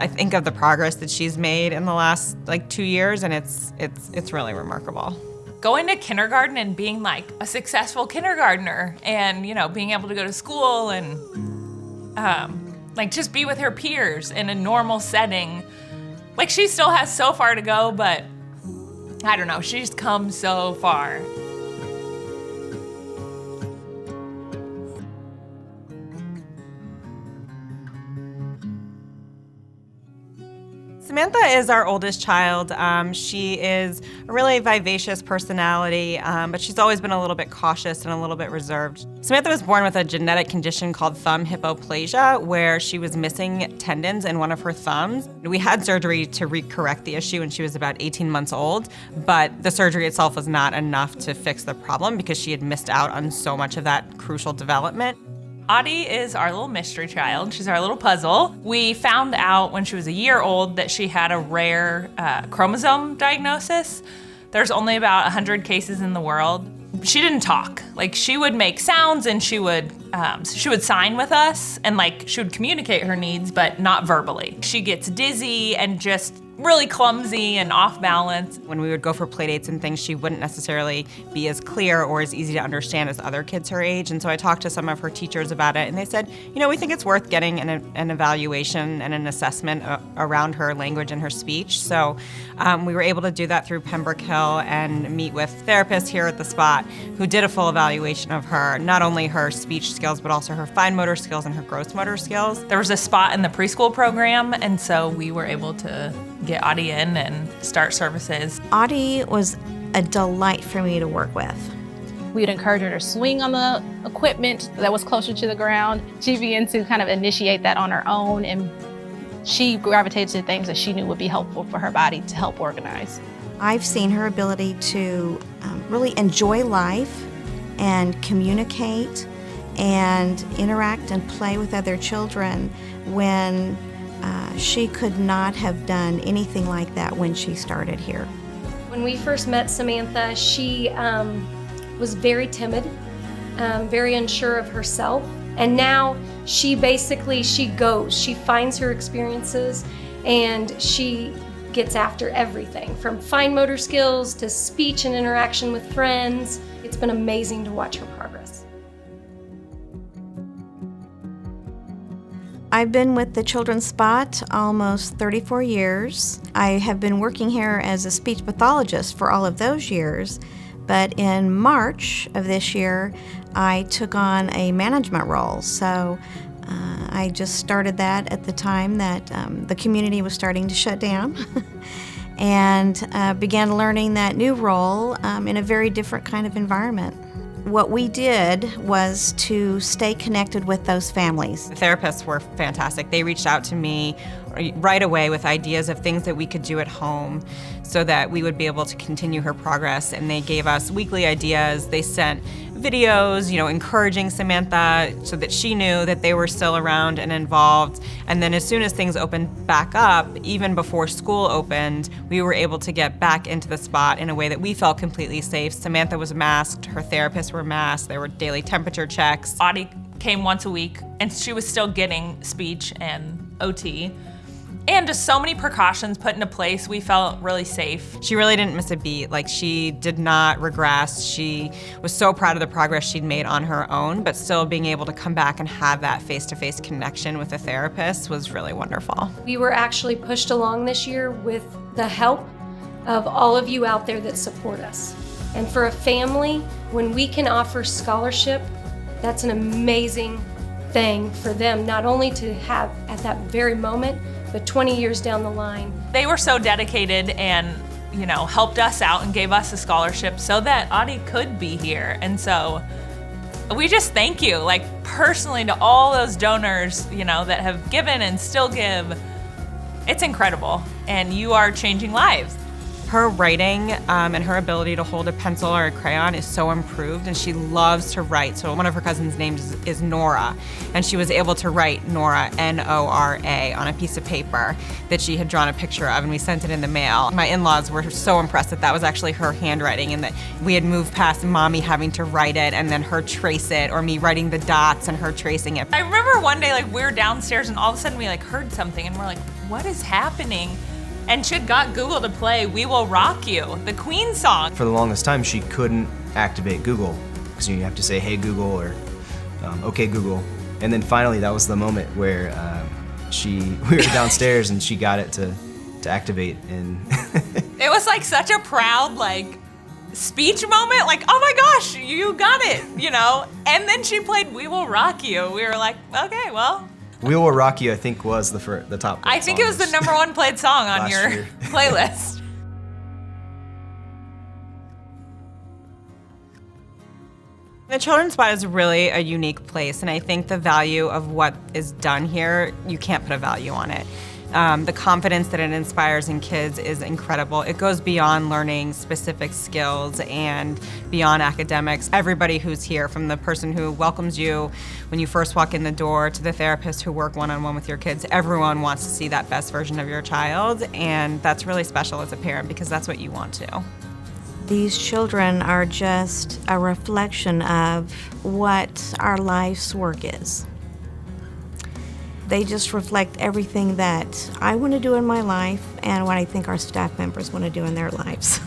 I think of the progress that she's made in the last 2 years, and it's really remarkable. Going to kindergarten and being like a successful kindergartner, and being able to go to school and just be with her peers in a normal setting. Like, she still has so far to go, but I don't know, she's come so far. Samantha is our oldest child. She is a really vivacious personality, but she's always been a little bit cautious and a little bit reserved. Samantha was born with a genetic condition called thumb hypoplasia, where she was missing tendons in one of her thumbs. We had surgery to correct the issue when she was about 18 months old, but the surgery itself was not enough to fix the problem because she had missed out on so much of that crucial development. Audie is our little mystery child. She's our little puzzle. We found out when she was a year old that she had a rare chromosome diagnosis. There's only about 100 cases in the world. She didn't talk. She would make sounds, and she would sign with us, and she would communicate her needs, but not verbally. She gets dizzy and just really clumsy and off balance. When we would go for play dates and things, she wouldn't necessarily be as clear or as easy to understand as other kids her age. And so I talked to some of her teachers about it, and they said, we think it's worth getting an evaluation and an assessment around her language and her speech. So we were able to do that through Pembroke Hill and meet with therapists here at the Spot who did a full evaluation of her, not only her speech skills, but also her fine motor skills and her gross motor skills. There was a spot in the preschool program, and so we were able to get Audie in and start services. Audie was a delight for me to work with. We would encourage her to swing on the equipment that was closer to the ground. She began to kind of initiate that on her own, and she gravitated to things that she knew would be helpful for her body to help organize. I've seen her ability to really enjoy life and communicate and interact and play with other children when she could not have done anything like that when she started here. When we first met Samantha, she was very timid, very unsure of herself, and now she goes. She finds her experiences, and she gets after everything, from fine motor skills to speech and interaction with friends. It's been amazing to watch her progress. I've been with the Children's Spot almost 34 years. I have been working here as a speech pathologist for all of those years, but in March of this year, I took on a management role. So I just started that at the time that the community was starting to shut down and began learning that new role in a very different kind of environment. What we did was to stay connected with those families. The therapists were fantastic. They reached out to me right away with ideas of things that we could do at home so that we would be able to continue her progress, and they gave us weekly ideas. They sent videos, encouraging Samantha so that she knew that they were still around and involved. And then as soon as things opened back up, even before school opened, we were able to get back into the Spot in a way that we felt completely safe. Samantha was masked, her therapists were masked, there were daily temperature checks. Audie came once a week, and she was still getting speech and OT. And just so many precautions put into place, we felt really safe. She really didn't miss a beat. She did not regress. She was so proud of the progress she'd made on her own, but still being able to come back and have that face-to-face connection with a therapist was really wonderful. We were actually pushed along this year with the help of all of you out there that support us. And for a family, when we can offer scholarship, that's an amazing thing for them, not only to have at that very moment, but 20 years down the line. They were so dedicated and, helped us out and gave us a scholarship so that Audie could be here. And so we just thank you, personally, to all those donors, that have given and still give. It's incredible, and you are changing lives. Her writing and her ability to hold a pencil or a crayon is so improved, and she loves to write. So one of her cousins' names is Nora, and she was able to write Nora, N-O-R-A, on a piece of paper that she had drawn a picture of, and we sent it in the mail. My in-laws were so impressed that that was actually her handwriting, and that we had moved past mommy having to write it and then her trace it, or me writing the dots and her tracing it. I remember one day, like, we were downstairs and all of a sudden we like heard something and we're like, what is happening? And she had got Google to play We Will Rock You, the Queen song. For the longest time, she couldn't activate Google because you have to say, hey Google, or okay Google. And then finally, that was the moment where we were downstairs and she got it to activate. And It was like such a proud, like, speech moment. Like, oh my gosh, you got it, you know? And then she played We Will Rock You. We were like, okay, well. We Will Rock You, I think, was the top. I think it was the #1 played song on Last your year. playlist. The Children's Spot is really a unique place, and I think the value of what is done here, you can't put a value on it. The confidence that it inspires in kids is incredible. It goes beyond learning specific skills and beyond academics. Everybody who's here, from the person who welcomes you when you first walk in the door to the therapists who work one-on-one with your kids, everyone wants to see that best version of your child, and that's really special as a parent because that's what you want to. These children are just a reflection of what our life's work is. They just reflect everything that I want to do in my life and what I think our staff members want to do in their lives.